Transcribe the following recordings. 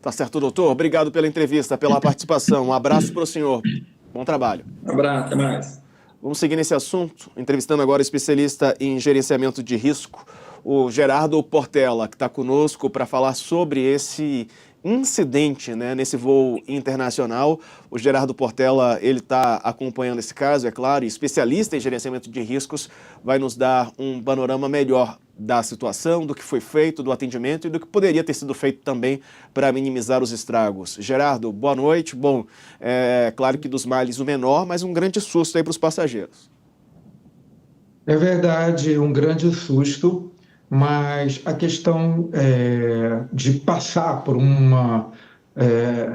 Tá certo, doutor. Obrigado pela entrevista, pela participação. Um abraço para o senhor. Bom trabalho. Um abraço, até mais. Vamos seguir nesse assunto, entrevistando agora o especialista em gerenciamento de risco, o Gerardo Portela, que está conosco para falar sobre esse incidente, né, nesse voo internacional. O Gerardo Portela, ele está acompanhando esse caso, é claro, e especialista em gerenciamento de riscos, vai nos dar um panorama melhor da situação, do que foi feito, do atendimento e do que poderia ter sido feito também para minimizar os estragos. Gerardo, boa noite. Bom, é claro que dos males o menor, mas um grande susto aí para os passageiros. É verdade, um grande susto, mas a questão de passar por uma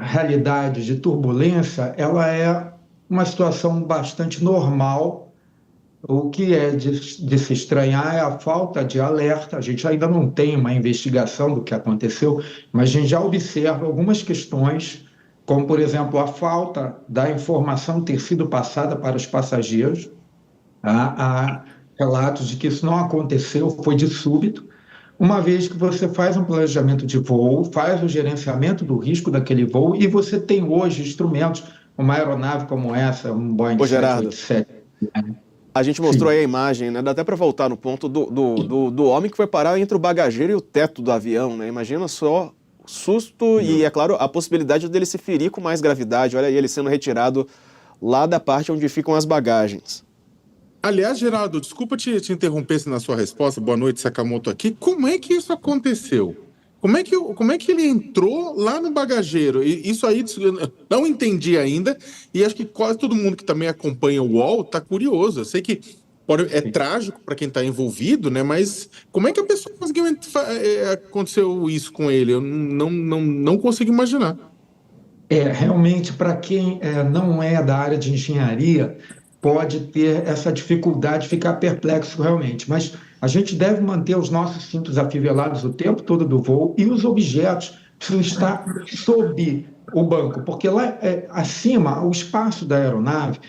realidade de turbulência, ela é uma situação bastante normal. O que é de se estranhar é a falta de alerta. A gente ainda não tem uma investigação do que aconteceu, mas a gente já observa algumas questões, como, por exemplo, a falta da informação ter sido passada para os passageiros. Há relatos de que isso não aconteceu, foi de súbito, uma vez que você faz um planejamento de voo, faz o gerenciamento do risco daquele voo e você tem hoje instrumentos, uma aeronave como essa, um Boeing 787. A gente mostrou aí a imagem, né? Dá até para voltar no ponto do homem que foi parar entre o bagageiro e o teto do avião, né? Imagina só o susto e, é claro, a possibilidade dele se ferir com mais gravidade. Olha aí ele sendo retirado lá da parte onde ficam as bagagens. Aliás, Geraldo, desculpa te interromper na sua resposta. Boa noite, Sakamoto aqui. Como é que isso aconteceu? Como é que ele entrou lá no bagageiro? E isso aí eu não entendi ainda, e acho que quase todo mundo que também acompanha o UOL está curioso. Eu sei que é trágico para quem está envolvido, né? Mas como é que a pessoa conseguiu aconteceu isso com ele? Eu não consigo imaginar. Realmente, para quem não é da área de engenharia, pode ter essa dificuldade de ficar perplexo realmente, mas a gente deve manter os nossos cintos afivelados o tempo todo do voo e os objetos precisam estar sob o banco, porque lá acima, o espaço da aeronave,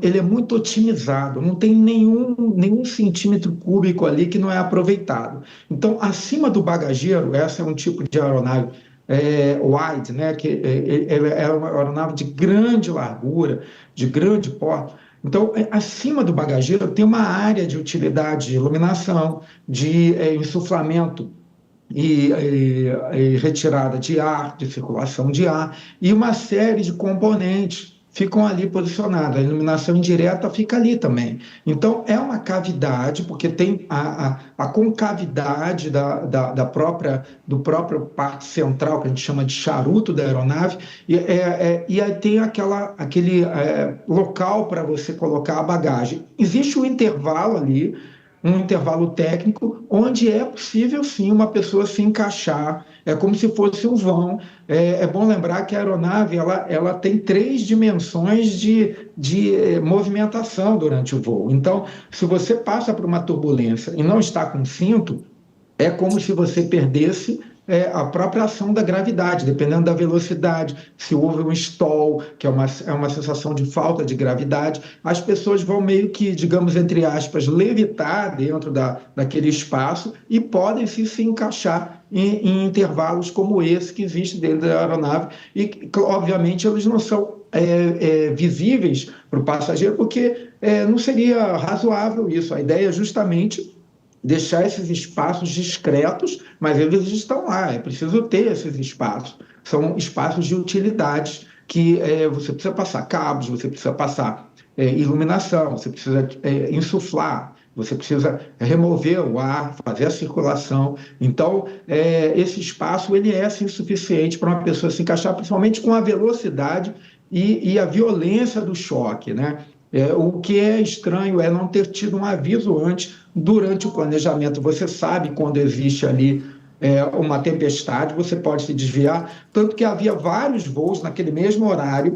ele é muito otimizado, não tem nenhum centímetro cúbico ali que não é aproveitado. Então, acima do bagageiro, essa é um tipo de aeronave wide, né, que é uma aeronave de grande largura, de grande porte. Então, acima do bagageiro tem uma área de utilidade de iluminação, de insuflamento e retirada de ar, de circulação de ar, e uma série de componentes ficam ali posicionados. A iluminação indireta fica ali também. Então, é uma cavidade, porque tem a concavidade do próprio parte central, que a gente chama de charuto da aeronave, e aí tem aquele local para você colocar a bagagem. Existe um intervalo ali, um intervalo técnico, onde é possível, sim, uma pessoa se encaixar, é como se fosse um vão. É bom lembrar que a aeronave ela tem 3 dimensões de movimentação durante o voo. Então, se você passa por uma turbulência e não está com cinto, é como se você perdesse a própria ação da gravidade, dependendo da velocidade. Se houve um stall, que é uma sensação de falta de gravidade, as pessoas vão meio que, digamos, entre aspas, levitar dentro daquele espaço e podem se encaixar em intervalos como esse que existe dentro da aeronave. E, obviamente, eles não são visíveis para o passageiro, porque não seria razoável isso. A ideia é justamente deixar esses espaços discretos, mas eles estão lá, é preciso ter esses espaços. São espaços de utilidades que você precisa passar cabos, você precisa passar iluminação, você precisa insuflar, você precisa remover o ar, fazer a circulação. Então, esse espaço ele é sim, suficiente para uma pessoa se encaixar, principalmente com a velocidade e a violência do choque, né? O que é estranho é não ter tido um aviso antes, durante o planejamento. Você sabe quando existe ali uma tempestade, você pode se desviar. Tanto que havia vários voos naquele mesmo horário,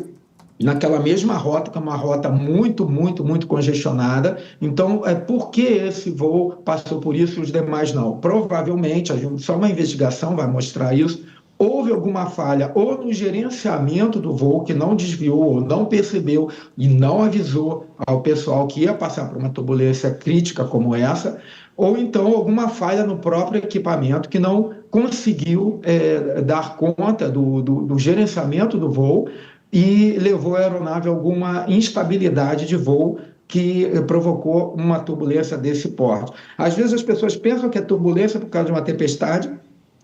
naquela mesma rota, que é uma rota muito, muito, muito congestionada. Então, por que esse voo passou por isso e os demais não? Provavelmente, só uma investigação vai mostrar isso, houve alguma falha ou no gerenciamento do voo, que não desviou ou não percebeu e não avisou ao pessoal que ia passar por uma turbulência crítica como essa, ou então alguma falha no próprio equipamento que não conseguiu dar conta do gerenciamento do voo e levou a aeronave a alguma instabilidade de voo que provocou uma turbulência desse porte. Às vezes as pessoas pensam que é turbulência por causa de uma tempestade,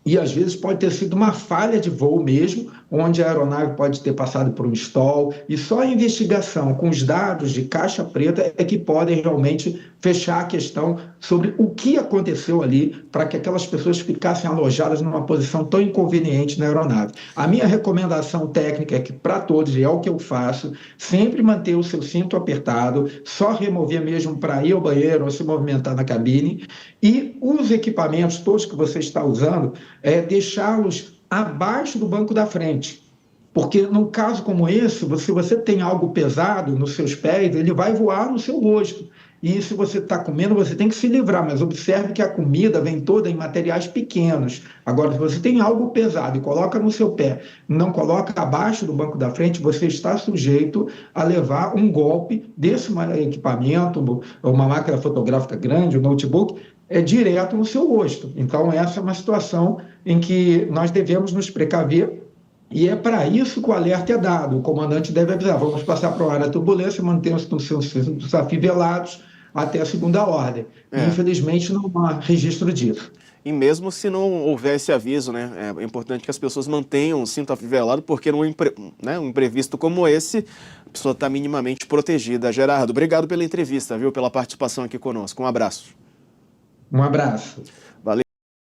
e às vezes pode ter sido uma falha de voo mesmo, onde a aeronave pode ter passado por um stall, e só a investigação com os dados de caixa preta é que podem realmente fechar a questão sobre o que aconteceu ali para que aquelas pessoas ficassem alojadas numa posição tão inconveniente na aeronave. A minha recomendação técnica é que, para todos, e é o que eu faço, sempre manter o seu cinto apertado, só remover mesmo para ir ao banheiro ou se movimentar na cabine, e os equipamentos todos que você está usando, deixá-los abaixo do banco da frente. Porque num caso como esse, se você tem algo pesado nos seus pés, ele vai voar no seu rosto. E se você está comendo, você tem que se livrar, mas observe que a comida vem toda em materiais pequenos. Agora, se você tem algo pesado e coloca no seu pé, não coloca abaixo do banco da frente, você está sujeito a levar um golpe desse equipamento, uma máquina fotográfica grande, um notebook, direto no seu rosto. Então, essa é uma situação em que nós devemos nos precaver. E é para isso que o alerta é dado. O comandante deve avisar: vamos passar para a área de turbulência, manter-nos com os seus afivelados até a segunda ordem. Infelizmente, não há registro disso. E mesmo se não houver esse aviso, né, é importante que as pessoas mantenham o cinto afivelado, porque num um imprevisto como esse, a pessoa está minimamente protegida. Gerardo, obrigado pela entrevista, viu, pela participação aqui conosco. Um abraço. Um abraço.